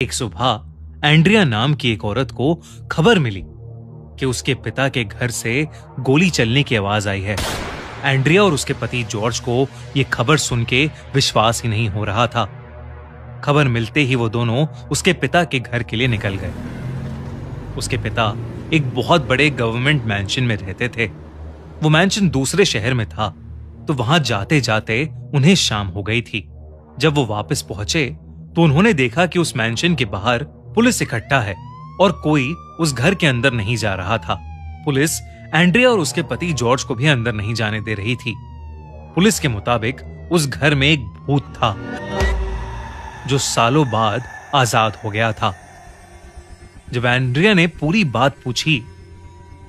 एक सुबह एंड्रिया नाम की एक औरत को खबर मिली कि उसके पिता के घर से गोली चलने की आवाज आई है। एंड्रिया और उसके पति जॉर्ज को यह खबर सुन के विश्वास ही नहीं हो रहा था। खबर मिलते ही वो दोनों उसके पिता के घर के लिए निकल गए। उसके पिता एक बहुत बड़े गवर्नमेंट मैंशन में रहते थे। वो मैंशन दूसरे शहर में था, तो वहां जाते जाते उन्हें शाम हो गई थी। जब वो वापस पहुंचे तो उन्होंने देखा कि उस मैंशन के बाहर पुलिस इकट्ठा है और कोई उस घर के अंदर नहीं जा रहा था। पुलिस एंड्रिया और उसके पति जॉर्ज को भी अंदर नहीं जाने दे रही थी। पुलिस के मुताबिक उस घर में एक भूत था जो सालों बाद आजाद हो गया था। जब एंड्रिया ने पूरी बात पूछी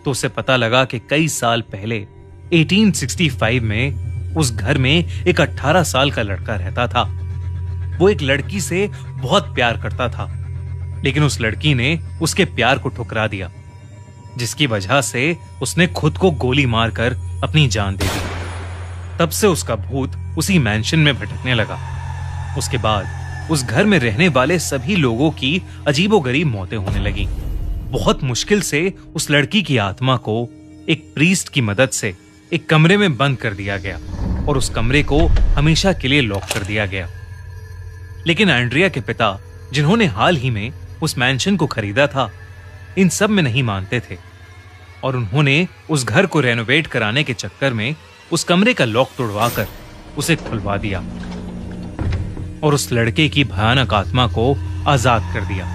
तो उसे पता लगा कि कई साल पहले 1865 में उस घर में एक 18 साल का लड़का रहता था। वो एक लड़की से बहुत प्यार करता था, लेकिन उस लड़की ने उसके प्यार को ठुकरा दिया, जिसकी वजह से उसने खुद को गोली मारकर अपनी जान दे दी। तब से उसका भूत उसी मैंशन में भटकने लगा। उसके बाद उस घर में रहने वाले सभी लोगों की अजीबोगरीब मौतें होने लगी। बहुत मुश्किल से उस लड़की की आत्मा को एक प्रीस्ट की मदद से एक कमरे में बंद कर दिया गया और उस कमरे को हमेशा के लिए लॉक कर दिया गया। लेकिन एंड्रिया के पिता, जिन्होंने हाल ही में उस मैंशन को खरीदा था, इन सब में नहीं मानते थे और उन्होंने उस घर को रेनोवेट कराने के चक्कर में उस कमरे का लॉक तोड़वाकर उसे खुलवा दिया और उस लड़के की भयानक आत्मा को आजाद कर दिया।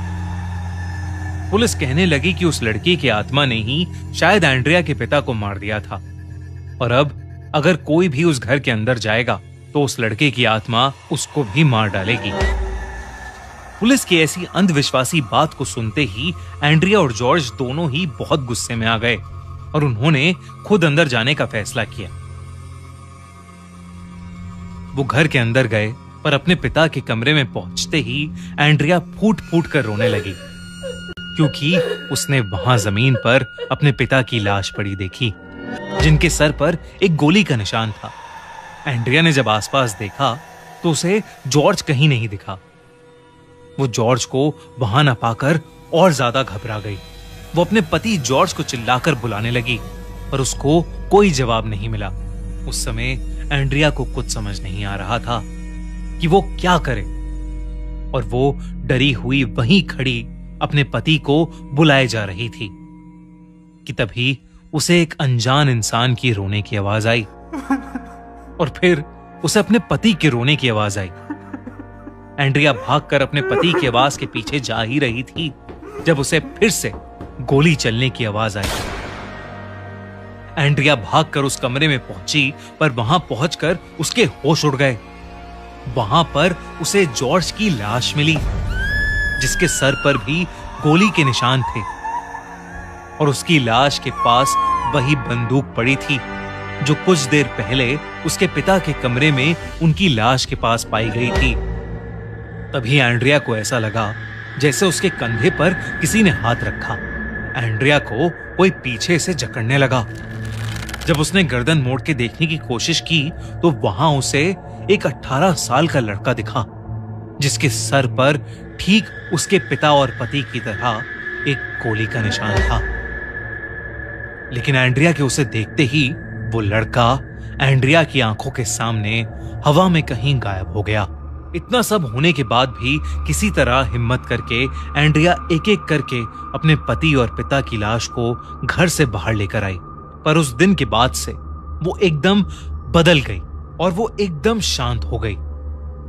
पुलिस कहने लगी कि उस लड़की की आत्मा ने ही शायद एंड्रिया के पिता को मार दिया था और अब अगर कोई भी उस घर के अंदर जाएगा तो उस लड़के की आत्मा उसको भी मार डालेगी। पुलिस की ऐसी अंधविश्वासी बात को सुनते ही एंड्रिया और जॉर्ज दोनों ही बहुत गुस्से में आ गए और उन्होंने खुद अंदर जाने का फैसला किया। वो घर के अंदर गए, पर अपने पिता के कमरे में पहुंचते ही एंड्रिया फूट फूट कर रोने लगी, क्योंकि उसने वहां जमीन पर अपने पिता की लाश पड़ी देखी, जिनके सर पर एक गोली का निशान था। एंड्रिया ने जब आसपास देखा तो उसे जॉर्ज कहीं नहीं दिखा। वो जॉर्ज को वहां न पाकर और ज्यादा घबरा गई। वो अपने पति जॉर्ज को चिल्लाकर बुलाने लगी, पर उसको कोई जवाब नहीं मिला। उस समय एंड्रिया को कुछ समझ नहीं आ रहा था कि वो क्या करे और वो डरी हुई वहीं खड़ी अपने पति को बुलाए जा रही थी कि तभी उसे एक अनजान इंसान की रोने की आवाज आई और फिर उसे अपने पति के रोने की आवाज आई। एंड्रिया भागकर अपने पति की आवाज के पीछे जा ही रही थी जब उसे फिर से गोली चलने की आवाज आई। एंड्रिया भागकर उस कमरे में पहुंची, पर वहां पहुंचकर उसके होश उड़ गए। वहां पर उसे जॉर्ज की लाश मिली, जिसके सर पर भी गोली के निशान थे और उसकी लाश के पास वही बंदूक पड़ी थी जो कुछ देर पहले उसके पिता के कमरे में उनकी लाश के पास पाई गई थी। तभी एंड्रिया को ऐसा लगा जैसे उसके कंधे पर किसी ने हाथ रखा। एंड्रिया को कोई पीछे से जकड़ने लगा। जब उसने गर्दन मोड़ के देखने की कोशिश की तो वहां उसे एक 18 साल का लड़का दिखा, जिसके सर पर ठीक उसके पिता और पति की तरह एक गोली का निशान था। लेकिन एंड्रिया के उसे देखते ही वो लड़का एंड्रिया की आंखों के सामने हवा में कहीं गायब हो गया। इतना सब होने के बाद भी किसी तरह हिम्मत करके एंड्रिया एक एक करके अपने पति और पिता की लाश को घर से बाहर लेकर आई। पर उस दिन के बाद से वो एकदम बदल गई और वो एकदम शांत हो गई।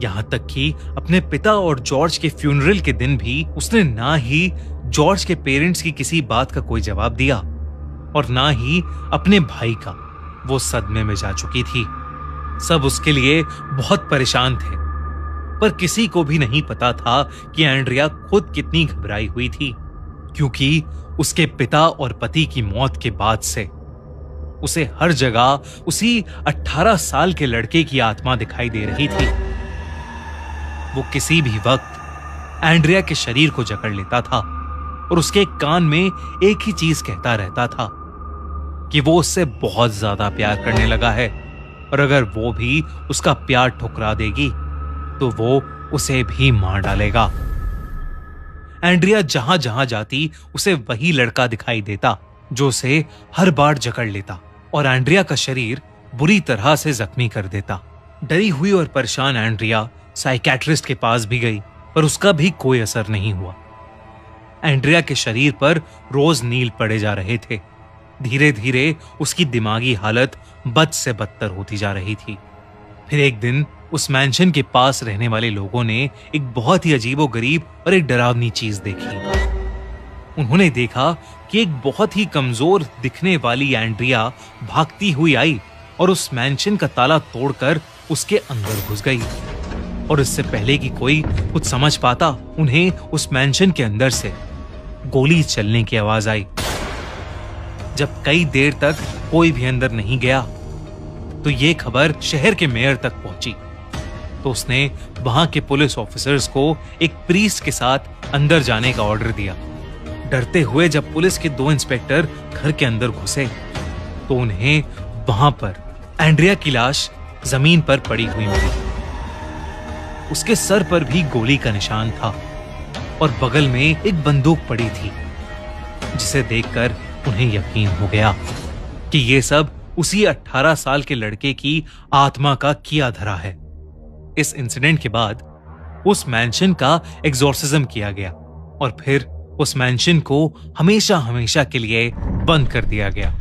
यहां तक कि अपने पिता और जॉर्ज के फ्यूनरल के दिन भी उसने ना ही जॉर्ज के पेरेंट्स की किसी बात का कोई जवाब दिया और ना ही अपने भाई का। वो सदमे में जा चुकी थी। सब उसके लिए बहुत परेशान थे, पर किसी को भी नहीं पता था कि एंड्रिया खुद कितनी घबराई हुई थी, क्योंकि उसके पिता और पति की मौत के बाद से उसे हर जगह उसी 18 साल के लड़के की आत्मा दिखाई दे रही थी। वो किसी भी वक्त एंड्रिया के शरीर को जकड़ लेता था और उसके कान में एक ही चीज कहता रहता था कि वो उससे बहुत ज्यादा प्यार करने लगा है और अगर वो भी उसका प्यार ठुकरा देगी तो वो उसे भी मार डालेगा। एंड्रिया जहां जहां जाती उसे वही लड़का दिखाई देता जो उसे हर बार जकड़ लेता और एंड्रिया का शरीर बुरी तरह से जख्मी कर देता। डरी हुई और परेशान एंड्रिया साइकेट्रिस्ट के पास भी गई, पर उसका भी कोई असर नहीं हुआ। एंड्रिया के शरीर पर रोज नील पड़े जा रहे थे। धीरे धीरे उसकी दिमागी हालत बद से बदतर होती जा रही थी। फिर एक दिन उस मैंशन के पास रहने वाले लोगों ने एक बहुत ही अजीबोगरीब और एक डरावनी चीज देखी। उन्होंने देखा कि एक बहुत ही कमजोर दिखने वाली एंड्रिया भागती हुई आई और उस मैंशन का ताला तोड़कर उसके अंदर घुस गई। और इससे पहले कि कोई कुछ समझ पाता, उन्हें उस मैंशन के अंदर से गोली चलने की आवाज आई। जब कई देर तक कोई भी अंदर नहीं गया तो ये खबर शहर के मेयर तक पहुंची। तो उसने वहां के पुलिस ऑफिसर्स को एक प्रीस्ट के साथ अंदर जाने का ऑर्डर दिया। डरते हुए जब पुलिस के 2 इंस्पेक्टर घर के अंदर घुसे तो उन्हें वहां पर एंड्रिया की लाश जमीन पर पड़ी हुई मिली। उसके सर पर भी गोली का निशान था और बगल में एक बंदूक पड़ी थी, जिसे देखकर उन्हें यकीन हो गया कि ये सब उसी 18 साल के लड़के की आत्मा का किया धरा है। इस इंसिडेंट के बाद उस मैंशन का एग्जॉर्सिज्म किया गया और फिर उस मैंशन को हमेशा हमेशा के लिए बंद कर दिया गया।